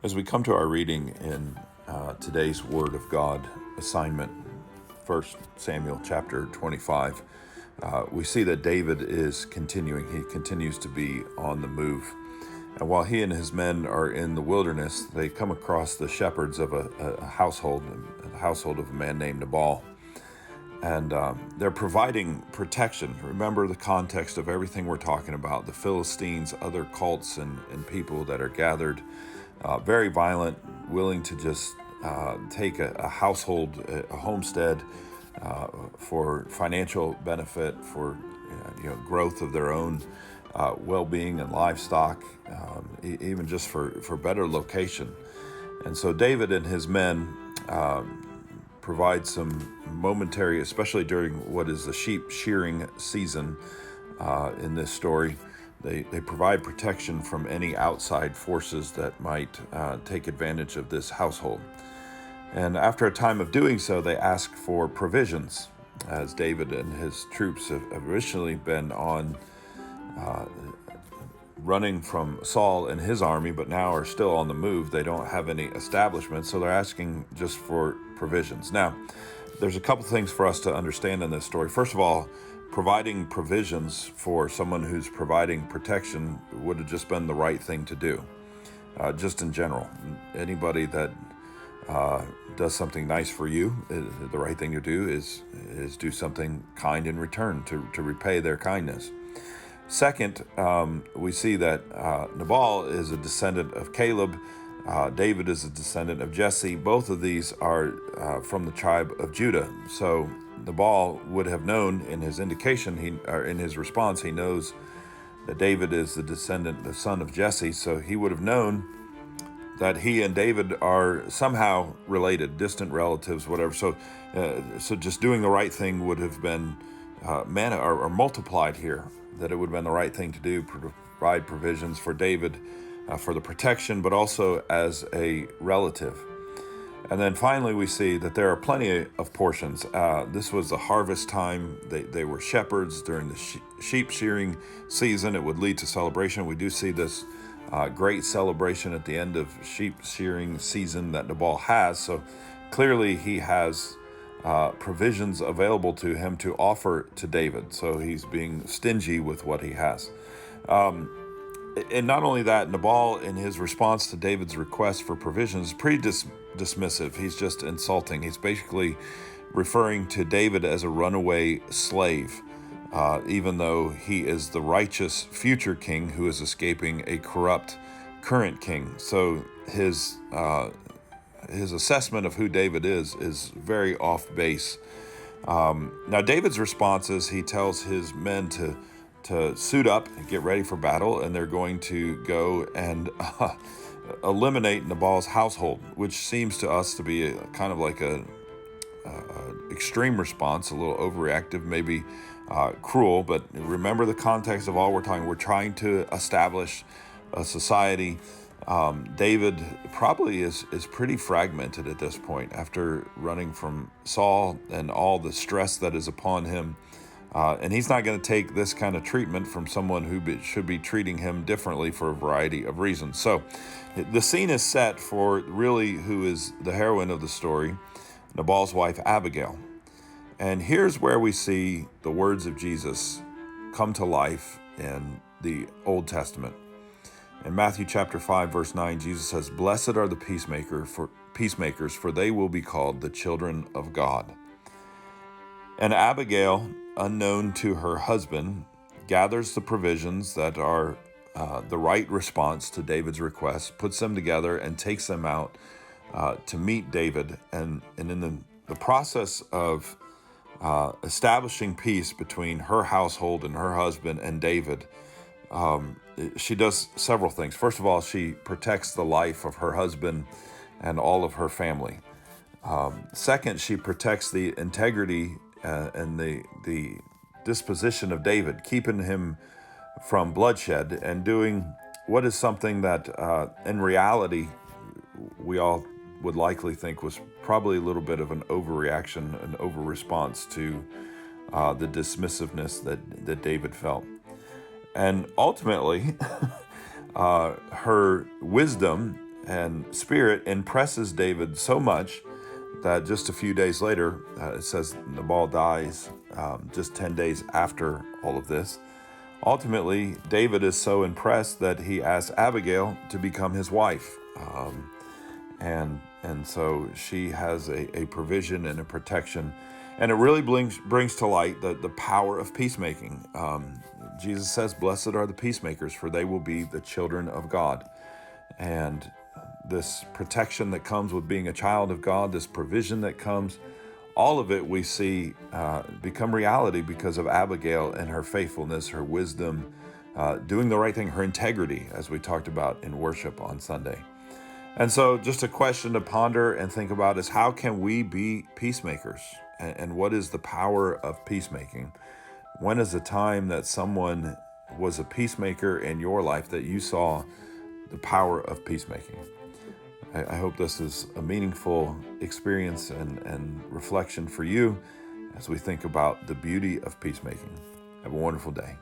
As we come to our reading in today's Word of God assignment, 1 Samuel chapter 25, we see that David is continuing. He continues to be on the move. And while he and his men are in the wilderness, they come across the shepherds of a household of a man named Nabal. And they're providing protection. Remember the context of everything we're talking about, the Philistines, other cults and people that are gathered, very violent, willing to just take a household, a homestead for financial benefit, for growth of their own well-being and livestock, even just for better location. And so David and his men provide some momentary, especially during what is the sheep shearing season in this story. They provide protection from any outside forces that might take advantage of this household. And after a time of doing so, they ask for provisions, as David and his troops have originally been on running from Saul and his army, but now are still on the move. They don't have any establishment, so they're asking just for provisions. Now, there's a couple things for us to understand in this story. First of all, providing provisions for someone who's providing protection would have just been the right thing to do, just in general. Anybody that does something nice for you, the right thing to do is do something kind in return to repay their kindness. Second, we see that Nabal is a descendant of Caleb. David is a descendant of Jesse. Both of these are from the tribe of Judah. So Nabal would have known in his indication, in his response, he knows that David is the son of Jesse. So he would have known that he and David are somehow related, distant relatives, whatever. So just doing the right thing would have been or multiplied here, that it would have been the right thing to do, provide provisions for David for the protection, but also as a relative. And then finally, we see that there are plenty of portions. This was the harvest time. They were shepherds during the sheep shearing season. It would lead to celebration. We do see this great celebration at the end of sheep shearing season that Nabal has. So clearly he has provisions available to him to offer to David. So he's being stingy with what he has. And not only that, Nabal, in his response to David's request for provisions, is pretty dismissive. He's just insulting. He's basically referring to David as a runaway slave, even though he is the righteous future king who is escaping a corrupt current king. So his assessment of who David is very off base. Now, David's response is he tells his men to suit up and get ready for battle, and they're going to go and eliminate Nabal's household, which seems to us to be kind of like a extreme response, a little overreactive, maybe cruel. But remember the context of all we're talking. We're trying to establish a society. David probably is pretty fragmented at this point after running from Saul and all the stress that is upon him. And he's not going to take this kind of treatment from someone who should be treating him differently for a variety of reasons. So the scene is set for really who is the heroine of the story, Nabal's wife, Abigail. And here's where we see the words of Jesus come to life in the Old Testament. In Matthew chapter 5, verse 9, Jesus says, "Blessed are the peacemakers, for they will be called the children of God." And Abigail, unknown to her husband, gathers the provisions that are the right response to David's request, puts them together, and takes them out to meet David. And in the process of establishing peace between her household and her husband and David, she does several things. First of all, she protects the life of her husband and all of her family. Second, she protects the integrity and the disposition of David, keeping him from bloodshed and doing what is something that in reality we all would likely think was probably a little bit of an overreaction, an over-response to the dismissiveness that David felt. And ultimately, her wisdom and spirit impresses David so much that just a few days later, it says Nabal dies just 10 days after all of this. Ultimately, David is so impressed that he asks Abigail to become his wife. And so she has a provision and a protection. And it really brings to light the power of peacemaking. Jesus says, "Blessed are the peacemakers, for they will be the children of God." And this protection that comes with being a child of God, this provision that comes, all of it we see become reality because of Abigail and her faithfulness, her wisdom, doing the right thing, her integrity, as we talked about in worship on Sunday. And so just a question to ponder and think about is, how can we be peacemakers? And what is the power of peacemaking? When is the time that someone was a peacemaker in your life that you saw the power of peacemaking? I hope this is a meaningful experience and reflection for you as we think about the beauty of peacemaking. Have a wonderful day.